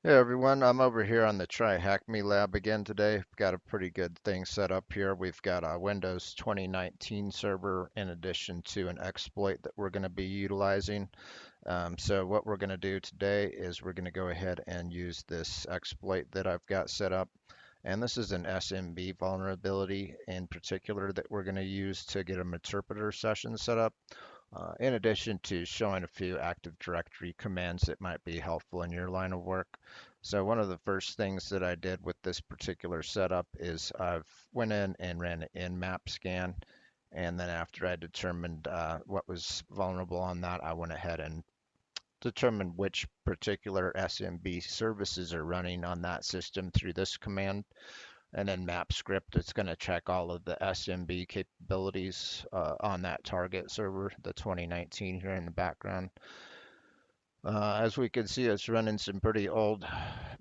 Hey everyone, I'm over here on the Tryhackme lab again today. We've got a pretty good thing set up here. We've got a Windows 2019 server in addition to an exploit that we're going to be utilizing. So what we're going to do today is we're going to go ahead and use this exploit that I've got set up. And this is an SMB vulnerability in particular that we're going to use to get an interpreter session set up. In addition to showing a few Active Directory commands that might be helpful in your line of work. So one of the first things that I did with this particular setup is I've went in and ran an nmap scan. And then after I determined what was vulnerable on that, I went ahead and determined which particular SMB services are running on that system through this command. And then map script, it's going to check all of the SMB capabilities on that target server, the 2019 here in the background. As we can see, it's running some pretty old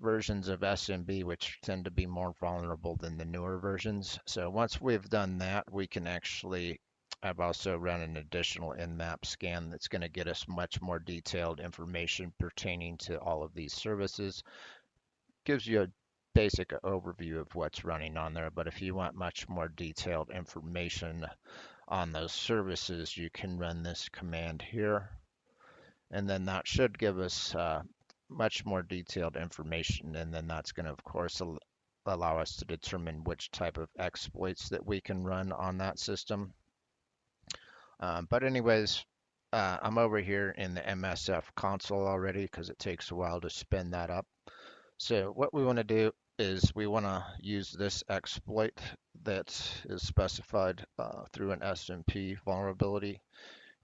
versions of SMB, which tend to be more vulnerable than the newer versions. So once we've done that, we can actually, I've also run an additional nmap scan that's going to get us much more detailed information pertaining to all of these services. Gives you a basic overview of what's running on there, but if you want much more detailed information on those services, you can run this command here, and then that should give us much more detailed information, and then that's going to, of course, allow us to determine which type of exploits that we can run on that system. But anyways, I'm over here in the MSF console already because it takes a while to spin that up. So what we want to do is we want to use this exploit that is specified through an SMP vulnerability.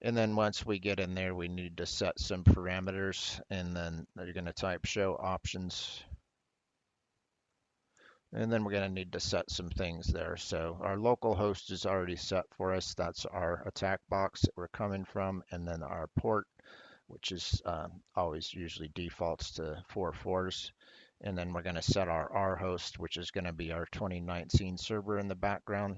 And then once we get in there, we need to set some parameters, and then you're going to type show options. And then we're going to need to set some things there. So our local host is already set for us. That's our attack box that we're coming from. And then our port, which is always usually defaults to 44s. And then we're going to set our R host, which is going to be our 2019 server in the background.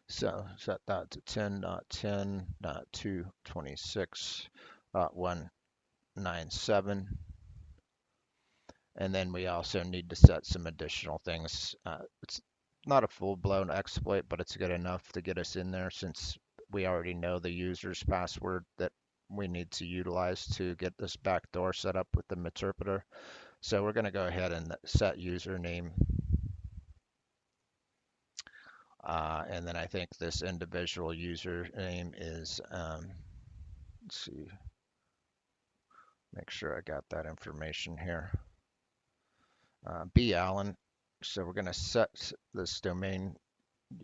So set that to 10.10.226.197. And then we also need to set some additional things. It's not a full-blown exploit, but it's good enough to get us in there since we already know the user's password that we need to utilize to get this backdoor set up with the interpreter. So we're going to go ahead and set username. And then I think this individual username is, let's see, make sure I got that information here. B. Allen. So we're going to set this domain,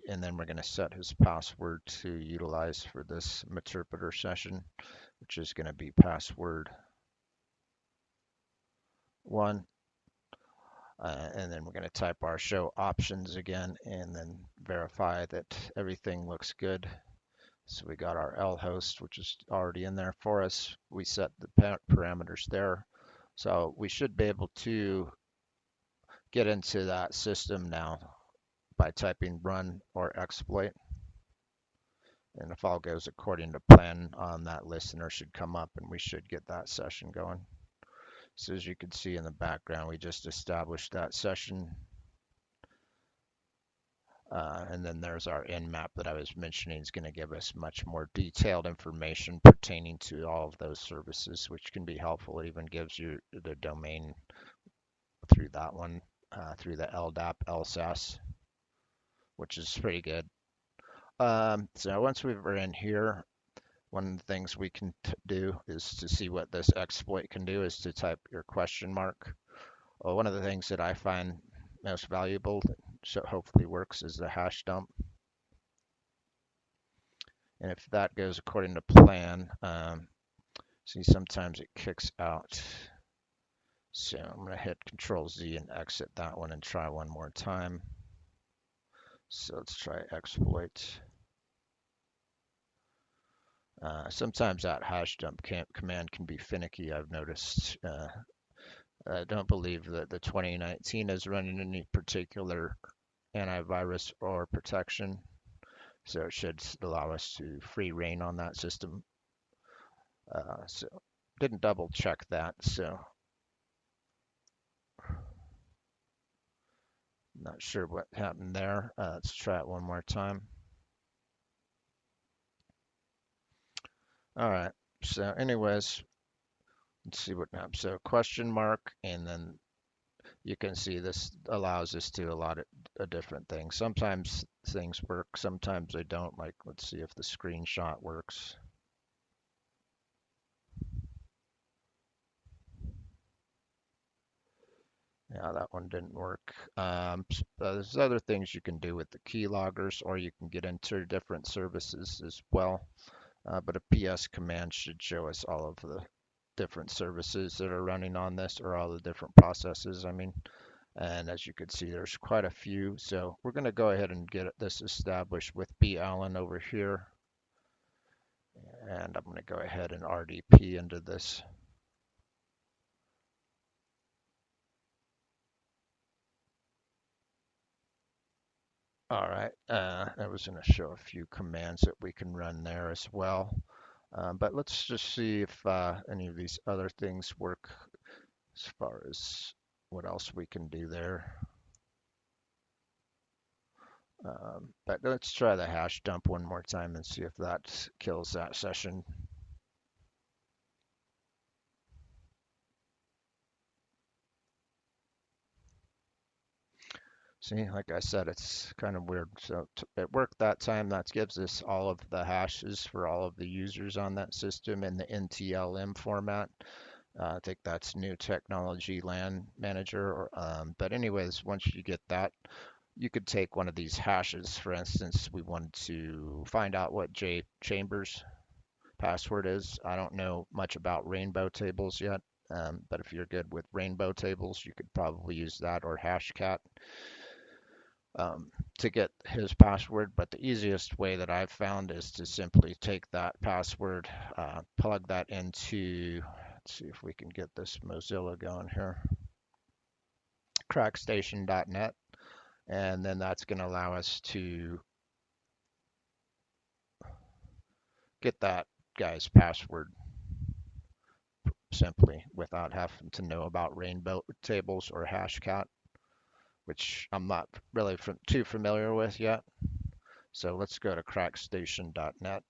and then we're going to set his password to utilize for this interpreter session, which is going to be password 1. And then we're going to type our show options again and then verify that everything looks good. So we got our L host, which is already in there for us. We set the parameters there. So we should be able to get into that system now by typing run or exploit. And if all goes according to plan, that listener should come up and we should get that session going. So as you can see in the background, we just established that session. And then there's our nmap that I was mentioning is going to give us much more detailed information pertaining to all of those services, which can be helpful. It even gives you the domain through that one, through the LDAP LSAS, which is pretty good. So once we're in here, one of the things we can do is to see what this exploit can do is to type your question mark. Well, one of the things that I find most valuable, so hopefully works, is the hash dump. And if that goes according to plan, see sometimes it kicks out. So I'm going to hit Control Z and exit that one and try one more time. So let's try exploit. Sometimes that hash dump command can be finicky, I've noticed. I don't believe that the 2019 is running any particular antivirus or protection, so it should allow us to free reign on that system. So didn't double check that, so not sure what happened there. Let's try it one more time. All right. So anyways, let's see what now. So question mark, and then you can see this allows us to a lot of different things. Sometimes things work, sometimes they don't. Like, let's see if the screenshot works. Yeah, that one didn't work. There's other things you can do with the keyloggers, or you can get into different services as well. But a PS command should show us all of the different services that are running on this, or all the different processes, I mean. And as you can see, there's quite a few. So we're going to go ahead and get this established with B. Allen over here. And I'm going to go ahead and RDP into this. All right, I was going to show a few commands that we can run there as well. But let's just see if any of these other things work as far as what else we can do there. But let's try the hash dump one more time and see if that kills that session. See, like I said, it's kind of weird. So it worked that time. That gives us all of the hashes for all of the users on that system in the NTLM format. I think that's new technology LAN manager. But anyways, once you get that, you could take one of these hashes. For instance, we wanted to find out what J Chambers password is. I don't know much about rainbow tables yet, but if you're good with rainbow tables, you could probably use that or Hashcat to get his password. But the easiest way that I've found is to simply take that password, plug that into, let's see if we can get this Mozilla going here, crackstation.net, and then that's going to allow us to get that guy's password simply without having to know about rainbow tables or Hashcat, which I'm not really too familiar with yet. So let's go to crackstation.net,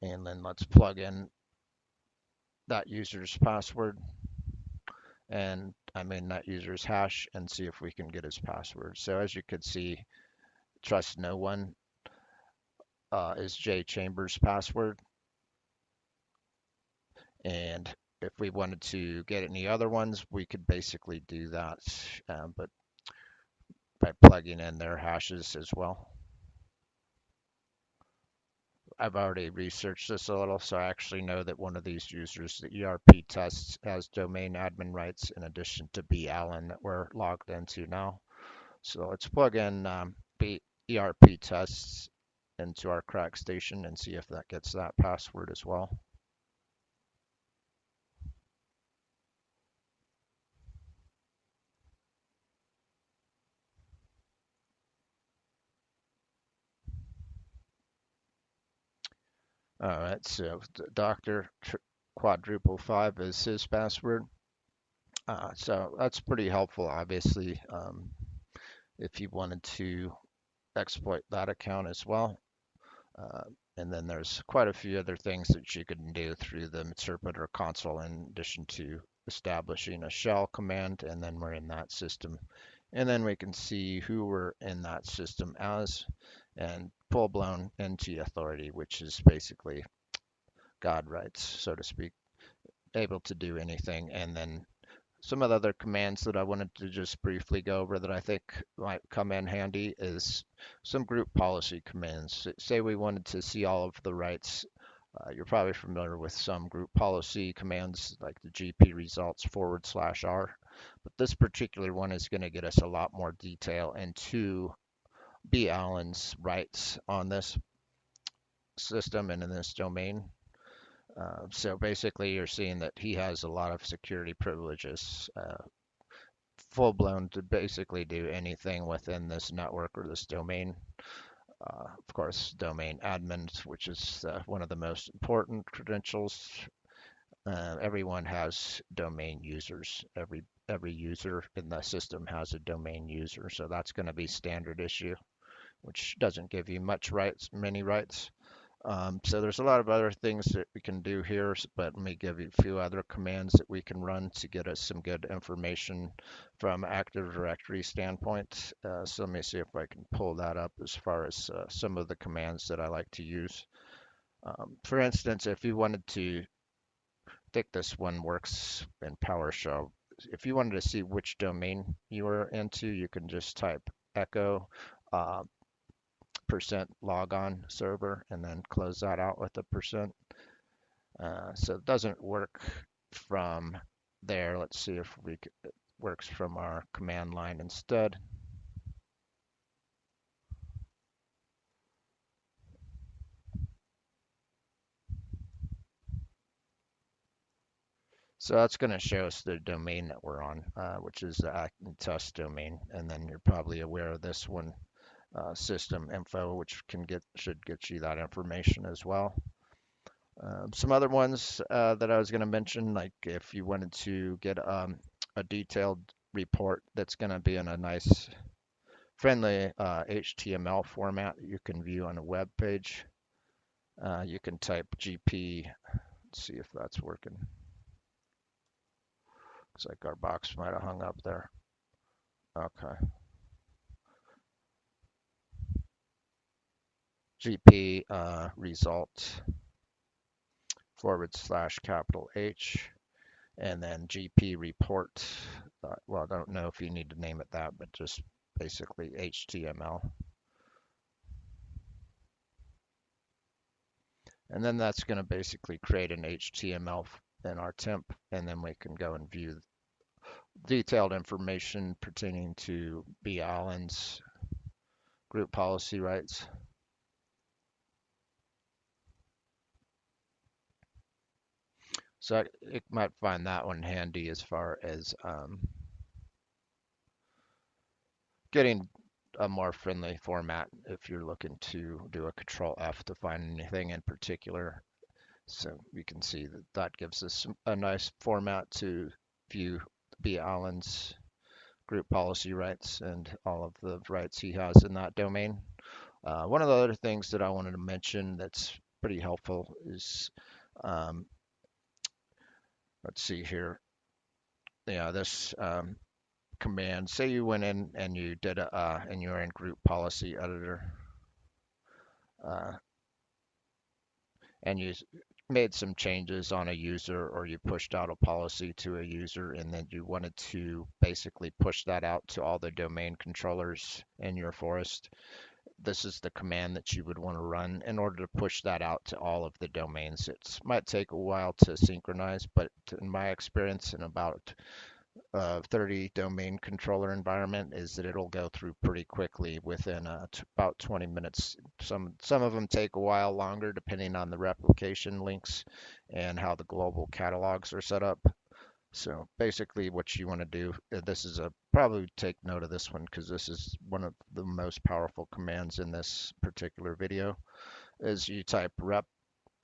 and then let's plug in that user's password, and I mean that user's hash, and see if we can get his password. So as you could see, trust no one is J Chambers' password. And if we wanted to get any other ones, we could basically do that, but by plugging in their hashes as well. I've already researched this a little, so I actually know that one of these users, the ERP tests, has domain admin rights in addition to B. Allen that we're logged into now. So let's plug in ERP tests into our crack station and see if that gets that password as well. All right, so Dr. Quadruple 5 is his password. So that's pretty helpful, obviously, if you wanted to exploit that account as well. Uh, and then there's quite a few other things that you can do through the interpreter console in addition to establishing a shell command, and then we're in that system. And then we can see who we're in that system as, and full-blown NT authority, which is basically God rights, so to speak, able to do anything. And then some of the other commands that I wanted to just briefly go over that I think might come in handy is some group policy commands. Say we wanted to see all of the rights. You're probably familiar with some group policy commands like the GP results /R, but this particular one is going to get us a lot more detail into B. Allen's rights on this system and in this domain. So basically, you're seeing that he has a lot of security privileges, full blown to basically do anything within this network or this domain. Of course, domain admins, which is one of the most important credentials. Everyone has domain users. Every user in the system has a domain user, so that's going to be standard issue, which doesn't give you many rights. So there's a lot of other things that we can do here, but let me give you a few other commands that we can run to get us some good information from Active Directory standpoint. So let me see if I can pull that up as far as some of the commands that I like to use. For instance, if you wanted to, I think this one works in PowerShell. If you wanted to see which domain you were into, you can just type echo uh, percent logon server and then close that out with a percent. So it doesn't work from there. Let's see if it works from our command line instead. So that's going to show us the domain that we're on, which is the active test domain. And then you're probably aware of this one, system info, which should get you that information as well. Some other ones that I was going to mention, like if you wanted to get a detailed report that's going to be in a nice, friendly HTML format that you can view on a web page, you can type GP. Let's see if that's working. Looks like our box might have hung up there. Okay. GP result / capital H, and then GP report. Well, I don't know if you need to name it that, but just basically HTML. And then that's going to basically create an HTML in our temp, and then we can go and view detailed information pertaining to B. Allen's group policy rights. So it might find that one handy as far as getting a more friendly format if you're looking to do a control F to find anything in particular. So you can see that that gives us a nice format to view B. Allen's group policy rights and all of the rights he has in that domain. One of the other things that I wanted to mention that's pretty helpful is, um, let's see here. Yeah, this command. Say you went in and you did and you're in group policy editor, uh, and you made some changes on a user, or you pushed out a policy to a user, and then you wanted to basically push that out to all the domain controllers in your forest. This is the command that you would want to run in order to push that out to all of the domains. It might take a while to synchronize, but in my experience, in about 30 domain controller environment, is that it'll go through pretty quickly within about 20 minutes. Some of them take a while longer depending on the replication links and how the global catalogs are set up. So basically what you want to do, this is probably take note of this one because this is one of the most powerful commands in this particular video, is you type rep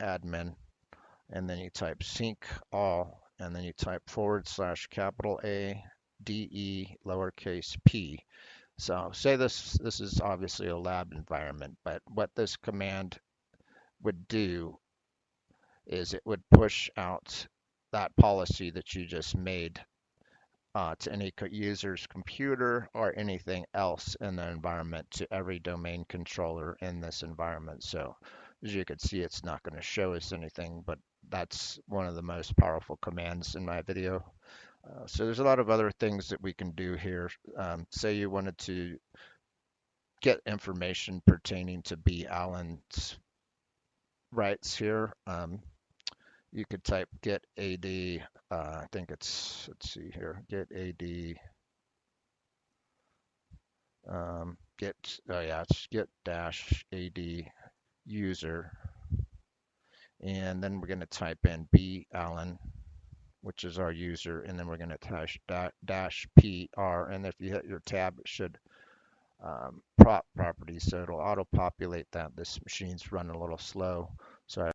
admin and then you type sync all and then you type / capital A DE lowercase p. So say this is obviously a lab environment, but what this command would do is it would push out that policy that you just made to any user's computer or anything else in the environment, to every domain controller in this environment. So as you can see, it's not going to show us anything, but that's one of the most powerful commands in my video. So there's a lot of other things that we can do here. Say you wanted to get information pertaining to B. Allen's rights here. You could type get AD, I think let's see here, get AD, it's get dash AD user. And then we're going to type in B. Allen, which is our user, and then we're going to dash PR. And if you hit your tab, it should prop properties, so it'll auto-populate that. This machine's running a little slow, so